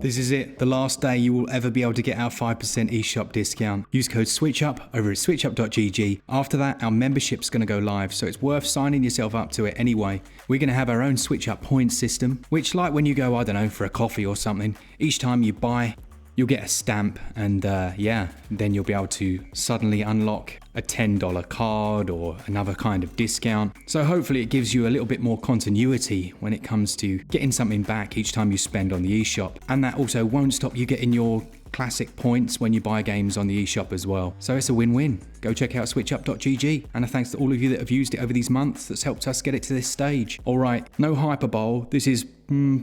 This is it, the last day you will ever be able to get our 5% eShop discount. Use code SwitchUp over at switchup.gg. After that, our membership's going to go live, so it's worth signing yourself up to it anyway. We're going to have our own SwitchUp points system, which like when you go, I don't know, for a coffee or something, each time you buy, you'll get a stamp and then you'll be able to suddenly unlock a $10 card or another kind of discount. So hopefully it gives you a little bit more continuity when it comes to getting something back each time you spend on the eShop. And that also won't stop you getting your classic points when you buy games on the eShop as well. So it's a win-win. Go check out switchup.gg, and a thanks to all of you that have used it over these months. That's helped us get it to this stage. All right, no hyperbole. This is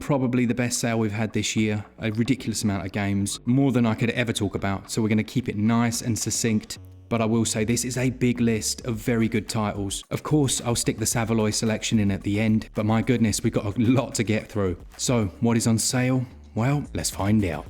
probably the best sale we've had this year. A ridiculous amount of games, more than I could ever talk about. So we're going to keep it nice and succinct. But I will say this is a big list of very good titles. Of course, I'll stick the Savaloy selection in at the end, but my goodness, we've got a lot to get through. So what is on sale? Well, let's find out.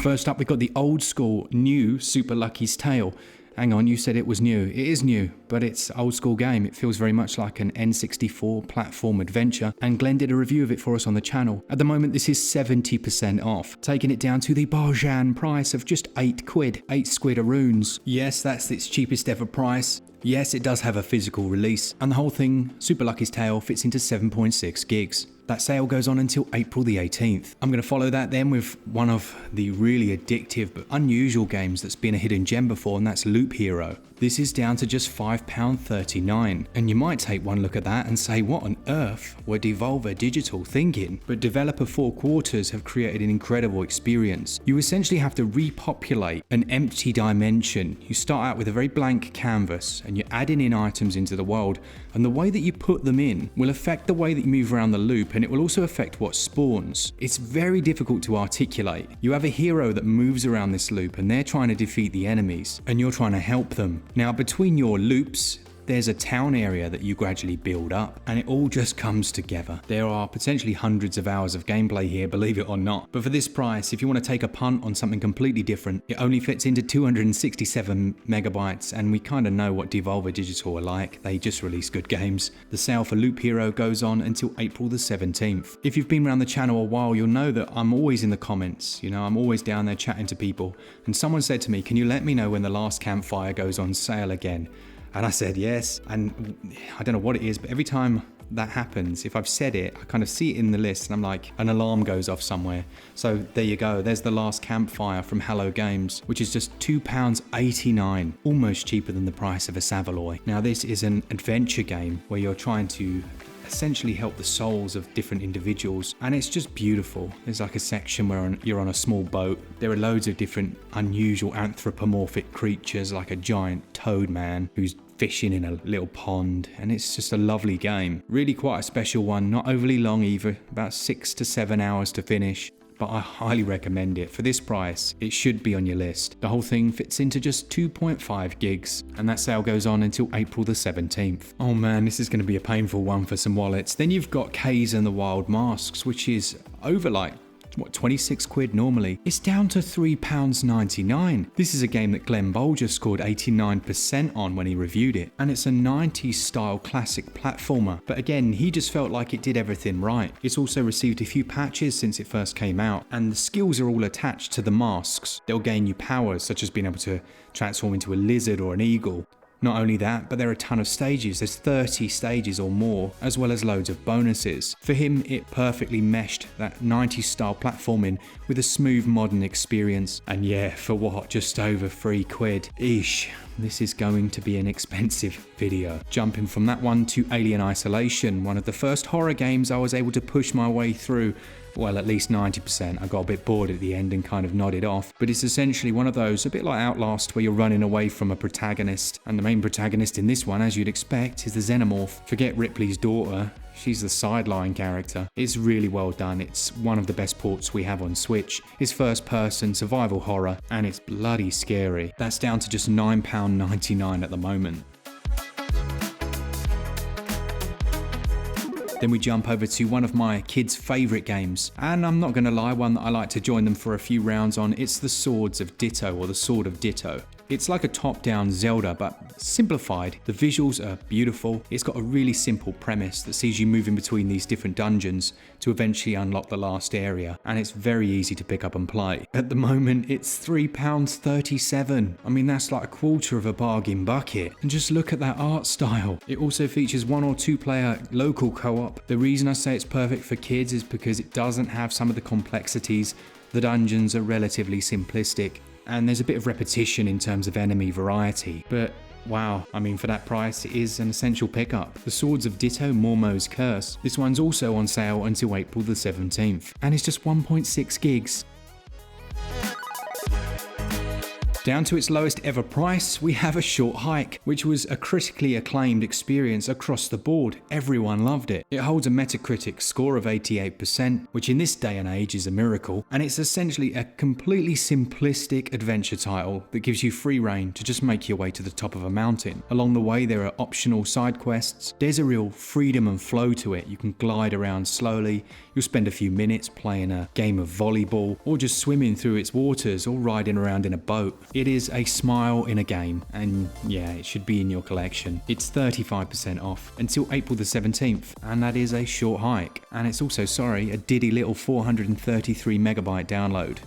First up, we've got the old school new Super Lucky's Tale. Hang on, you said it was new. It is new, but it's an old school game. It feels very much like an N64 platform adventure, and Glen did a review of it for us on the channel. At the moment, this is 70% off, taking it down to the bargain price of just 8 quid, 8 squidaroons. Yes, that's its cheapest ever price. Yes, it does have a physical release, and the whole thing, Super Lucky's Tale, fits into 7.6 gigs. That sale goes on until April the 18th. I'm going to follow that then with one of the really addictive but unusual games that's been a hidden gem before, and that's Loop Hero. This is down to just £5.39, and you might take one look at that and say, what on earth were Devolver Digital thinking? But developer 4 Quarters have created an incredible experience. You essentially have to repopulate an empty dimension. You start out with a very blank canvas, and you're adding in items into the world, and the way that you put them in will affect the way that you move around the loop, and it will also affect what spawns. It's very difficult to articulate. You have a hero that moves around this loop, and they're trying to defeat the enemies, and you're trying to help them. Now, between your loops, there's a town area that you gradually build up, and it all just comes together. There are potentially hundreds of hours of gameplay here, believe it or not. But for this price, if you want to take a punt on something completely different, it only fits into 267 megabytes, and we kind of know what Devolver Digital are like. They just release good games. The sale for Loop Hero goes on until April the 17th. If you've been around the channel a while, you'll know that I'm always in the comments. You know, I'm always down there chatting to people. And someone said to me, can you let me know when the last campfire goes on sale again? And I said yes, and I don't know what it is, but every time that happens, if I've said it, I kind of see it in the list, and I'm like, an alarm goes off somewhere. So there you go, there's the last campfire from Hello Games, which is just £2.89, almost cheaper than the price of a Savaloy. Now this is an adventure game where you're trying to essentially help the souls of different individuals, and it's just beautiful. There's like a section where you're on a small boat. There are loads of different unusual anthropomorphic creatures, like a giant toad man who's fishing in a little pond, and it's just a lovely game. Really quite a special one, not overly long either, about 6 to 7 hours to finish. But I highly recommend it. For this price, it should be on your list. The whole thing fits into just 2.5 gigs, and that sale goes on until April the 17th. Oh man, this is going to be a painful one for some wallets. Then you've got Kays and the Wild Masks, which is over like, what, 26 quid normally. It's down to £3.99. This is a game that Glen just scored 89% on when he reviewed it, and it's a 90s style classic platformer. But again, he just felt like it did everything right. It's also received a few patches since it first came out, and the skills are all attached to the masks. They'll gain you powers, such as being able to transform into a lizard or an eagle. Not only that, but there are a ton of stages. There's 30 stages or more, as well as loads of bonuses. For him, it perfectly meshed that 90s style platforming with a smooth modern experience. And yeah, for what? Just over 3 quid. Eesh, this is going to be an expensive video. Jumping from that one to Alien Isolation, one of the first horror games I was able to push my way through. Well, at least 90%. I got a bit bored at the end and kind of nodded off. But it's essentially one of those, a bit like Outlast, where you're running away from a protagonist. And the main protagonist in this one, as you'd expect, is the Xenomorph. Forget Ripley's daughter. She's the sideline character. It's really well done. It's one of the best ports we have on Switch. It's first-person survival horror, and it's bloody scary. That's down to just £9.99 at the moment. Then we jump over to one of my kids' favourite games, and I'm not going to lie, one that I like to join them for a few rounds on. It's the Swords of Ditto, or the Sword of Ditto. It's like a top-down Zelda, but simplified. The visuals are beautiful. It's got a really simple premise that sees you moving between these different dungeons to eventually unlock the last area, and it's very easy to pick up and play. At the moment, it's £3.37. I mean, that's like a quarter of a bargain bucket. And just look at that art style. It also features 1 or 2 player local co-op. The reason I say it's perfect for kids is because it doesn't have some of the complexities. The dungeons are relatively simplistic, and there's a bit of repetition in terms of enemy variety, but wow, I mean, for that price, it is an essential pickup. The Swords of Ditto, Mormo's Curse. This one's also on sale until April the 17th, and it's just 1.6 gigs. Down to its lowest ever price, we have A Short Hike, which was a critically acclaimed experience across the board. Everyone loved it. It holds a Metacritic score of 88%, which in this day and age is a miracle, and it's essentially a completely simplistic adventure title that gives you free rein to just make your way to the top of a mountain. Along the way, there are optional side quests. There's a real freedom and flow to it. You can glide around slowly. You'll spend a few minutes playing a game of volleyball, or just swimming through its waters, or riding around in a boat. It is a smile in a game, and yeah, it should be in your collection. It's 35% off until April the 17th, and that is A Short Hike. And it's also, a diddy little 433 megabyte download.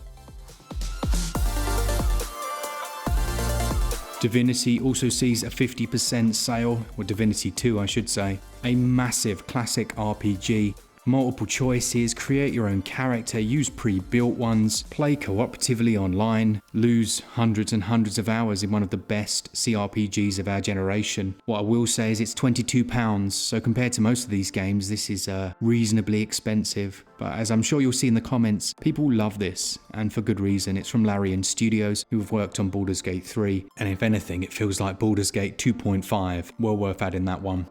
Divinity also sees a 50% sale, or Divinity 2 I should say. A massive classic RPG. Multiple choices, create your own character, use pre-built ones, play cooperatively online, lose hundreds and hundreds of hours in one of the best CRPGs of our generation. What I will say is it's £22, so compared to most of these games, this is reasonably expensive. But as I'm sure you'll see in the comments, people love this, and for good reason. It's from Larian Studios, who have worked on Baldur's Gate 3, and if anything, it feels like Baldur's Gate 2.5. Well worth adding that one.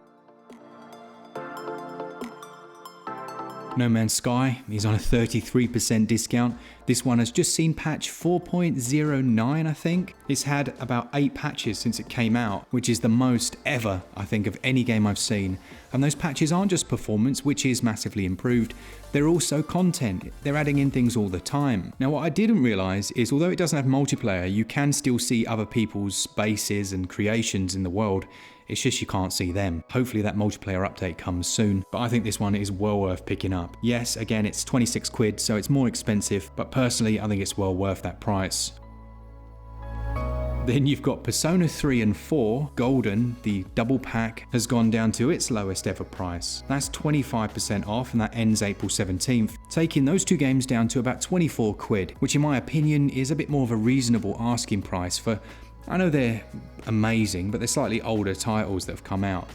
No Man's Sky is on a 33% discount. This one has just seen patch 4.09, I think. It's had about 8 patches since it came out, which is the most ever, I think, of any game I've seen. And those patches aren't just performance, which is massively improved, they're also content. They're adding in things all the time. Now, what I didn't realise is, although it doesn't have multiplayer, you can still see other people's bases and creations in the world. It's just you can't see them. Hopefully that multiplayer update comes soon, but I think this one is well worth picking up. Yes, again, it's 26 quid, so it's more expensive, but personally, I think it's well worth that price. Then you've got Persona 3 and 4, Golden, the double pack, has gone down to its lowest ever price. That's 25% off, and that ends April 17th, taking those two games down to about 24 quid, which in my opinion is a bit more of a reasonable asking price for, I know they're amazing, but they're slightly older titles that have come out.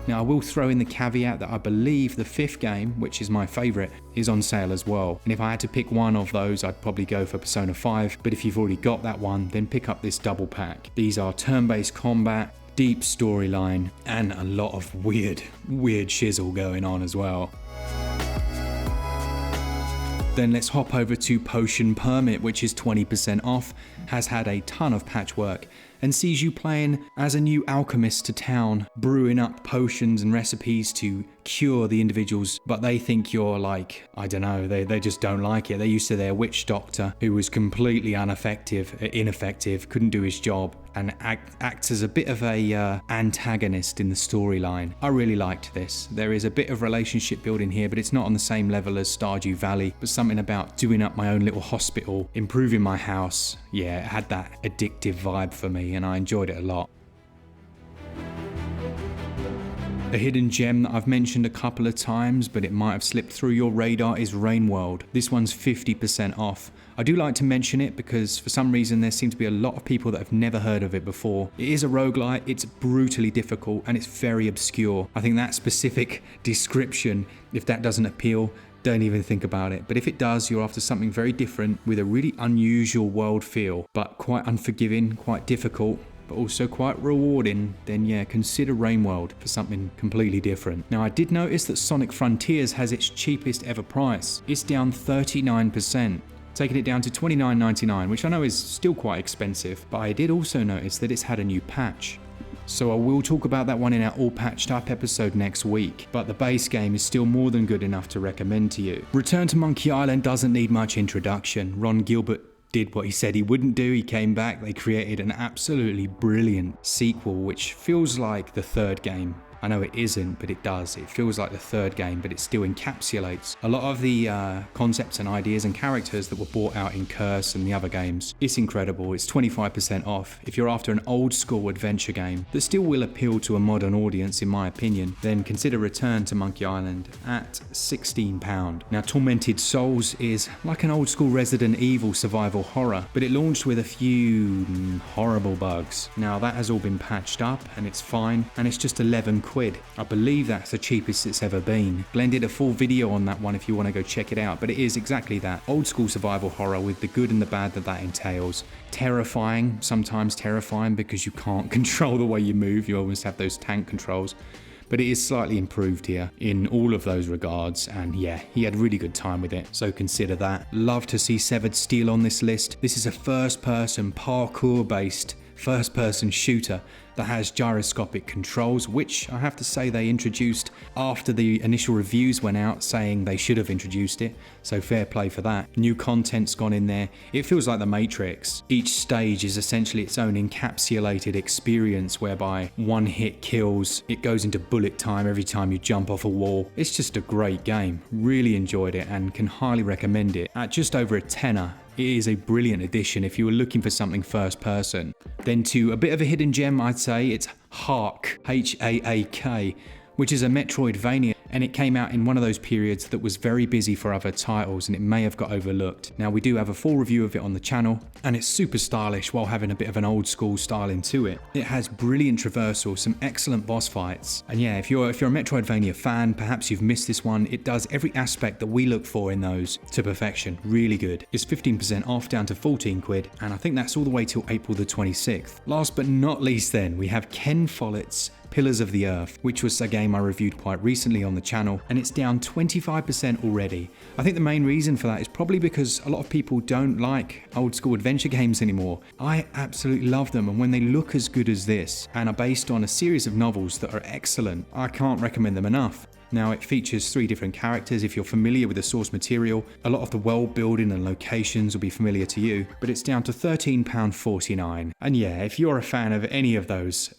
Now I will throw in the caveat that I believe the 5th game, which is my favourite, is on sale as well. And if I had to pick one of those, I'd probably go for Persona 5, but if you've already got that one, then pick up this double pack. These are turn-based combat, deep storyline, and a lot of weird shizzle going on as well. Then let's hop over to Potion Permit, which is 20% off, has had a ton of patchwork, and sees you playing as a new alchemist to town, brewing up potions and recipes to cure the individuals, but they think you're like, I don't know, they just don't like it. They're used to their witch doctor, who was completely ineffective, couldn't do his job, and acts as a bit of a antagonist in the storyline. I really liked this. There is a bit of relationship building here, but it's not on the same level as Stardew Valley, but something about doing up my own little hospital, improving my house. Yeah, it had that addictive vibe for me, and I enjoyed it a lot. A hidden gem that I've mentioned a couple of times, but it might have slipped through your radar, is Rain World. This one's 50% off. I do like to mention it because for some reason there seem to be a lot of people that have never heard of it before. It is a roguelite, it's brutally difficult, and it's very obscure. I think that specific description, if that doesn't appeal, don't even think about it. But if it does, you're after something very different with a really unusual world feel, but quite unforgiving, quite difficult, but also quite rewarding, then yeah, consider Rain World for something completely different. Now I did notice that Sonic Frontiers has its cheapest ever price. It's down 39%, taking it down to $29.99, which I know is still quite expensive, but I did also notice that it's had a new patch. So I will talk about that one in our All Patched Up episode next week, but the base game is still more than good enough to recommend to you. Return to Monkey Island doesn't need much introduction. Ron Gilbert did what he said he wouldn't do. He came back, they created an absolutely brilliant sequel, which feels like the third game. I know it isn't, but it does. It feels like the third game, but it still encapsulates a lot of the concepts and ideas and characters that were brought out in Curse and the other games. It's incredible. It's 25% off. If you're after an old school adventure game that still will appeal to a modern audience, in my opinion, then consider Return to Monkey Island at £16. Now, Tormented Souls is like an old school Resident Evil survival horror, but it launched with a few horrible bugs. Now, that has all been patched up and it's fine, and it's just 11 quid. I believe that's the cheapest it's ever been. Glen did a full video on that one if you want to go check it out, but it is exactly that. Old school survival horror with the good and the bad that entails. Terrifying, sometimes terrifying because you can't control the way you move. You almost have those tank controls. But it is slightly improved here in all of those regards, and yeah, he had really good time with it, so consider that. Love to see Severed Steel on this list. This is a first-person, parkour-based first-person shooter that has gyroscopic controls, which I have to say they introduced after the initial reviews went out saying they should have introduced it, so fair play for that. New content's gone in there. It feels like the Matrix. Each stage is essentially its own encapsulated experience whereby one hit kills, it goes into bullet time every time you jump off a wall. It's just a great game. Really enjoyed it and can highly recommend it. At just over a tenner, it is a brilliant addition if you were looking for something first person. Then to a bit of a hidden gem, I'd say it's Haak, H-A-A-K, which is a Metroidvania, and it came out in one of those periods that was very busy for other titles and it may have got overlooked. Now, we do have a full review of it on the channel, and it's super stylish while having a bit of an old school styling to it. It has brilliant traversal, some excellent boss fights, and yeah, if you're a Metroidvania fan, perhaps you've missed this one. It does every aspect that we look for in those to perfection. Really good. It's 15% off, down to 14 quid, and I think that's all the way till April the 26th. Last but not least then, we have Ken Follets' Pillars of the Earth, which was a game I reviewed quite recently on the channel, and it's down 25% already. I think the main reason for that is probably because a lot of people don't like old school adventure games anymore. I absolutely love them, and when they look as good as this and are based on a series of novels that are excellent, I can't recommend them enough. Now, it features 3 different characters. If you're familiar with the source material, a lot of the world building and locations will be familiar to you, but it's down to £13.49. And yeah, if you're a fan of any of those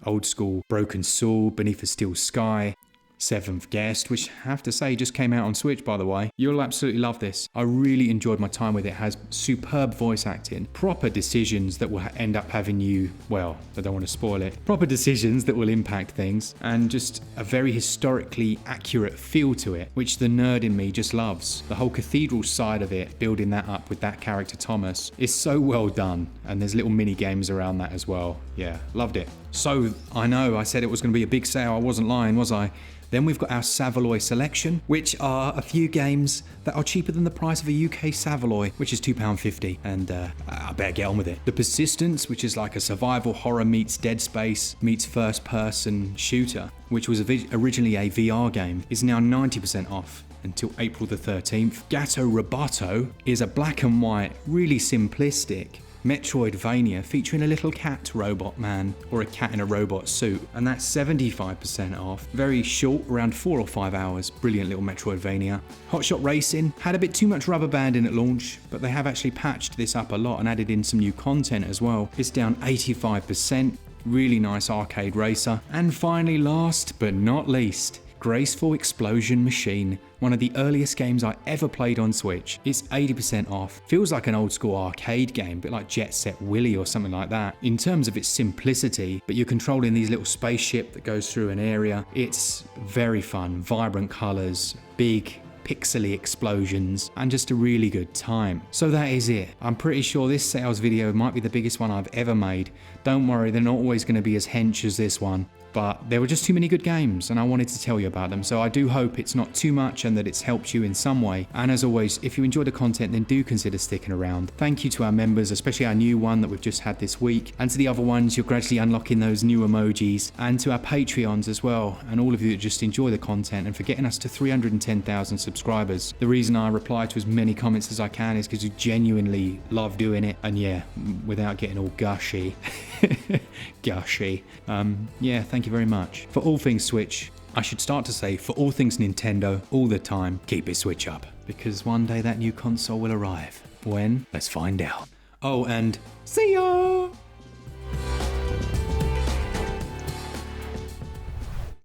old school Broken Sword, Beneath a Steel Sky, Seventh Guest, which I have to say just came out on Switch, by the way, you'll absolutely love this. I really enjoyed my time with it. It has superb voice acting, proper decisions that will end up having you, well, I don't want to spoil it, proper decisions that will impact things, and just a very historically accurate feel to it, which the nerd in me just loves. The whole cathedral side of it, building that up with that character Thomas, is so well done, and there's little mini games around that as well. Yeah, loved it. So, I know I said it was going to be a big sale. I wasn't lying, was I? Then we've got our Savaloy selection, which are a few games that are cheaper than the price of a UK Savaloy, which is £2.50, and I better get on with it. The Persistence, which is like a survival horror meets Dead Space meets first-person shooter, which was originally a VR game, is now 90% off until April the 13th. Gatto Roboto is a black and white, really simplistic Metroidvania featuring a little cat robot man, or a cat in a robot suit, and that's 75% off. Very short, around 4 or 5 hours. Brilliant little Metroidvania. Hotshot Racing had a bit too much rubber banding at launch, but they have actually patched this up a lot and added in some new content as well. It's down 85%. Really nice arcade racer. And finally, last but not least, Graceful Explosion Machine, one of the earliest games I ever played on Switch. It's 80% off. Feels like an old school arcade game, a bit like Jet Set Willy or something like that, in terms of its simplicity, but you're controlling these little spaceship that goes through an area. It's very fun, vibrant colours, big pixely explosions, and just a really good time. So that is it. I'm pretty sure this sales video might be the biggest one I've ever made. Don't worry, they're not always going to be as hench as this one. But there were just too many good games and I wanted to tell you about them, so I do hope it's not too much and that it's helped you in some way. And as always, if you enjoy the content, then do consider sticking around. Thank you to our members, especially our new one that we've just had this week, and to the other ones, you're gradually unlocking those new emojis, and to our Patreons as well, and all of you that just enjoy the content and for getting us to 310,000 subscribers. The reason I reply to as many comments as I can is because you genuinely love doing it, and yeah, without getting all gushy. Yeah, thank you very much. For all things Switch, I should start to say, for all things Nintendo, all the time, keep it Switch up, because one day that new console will arrive. When? Let's find out. Oh, and see ya!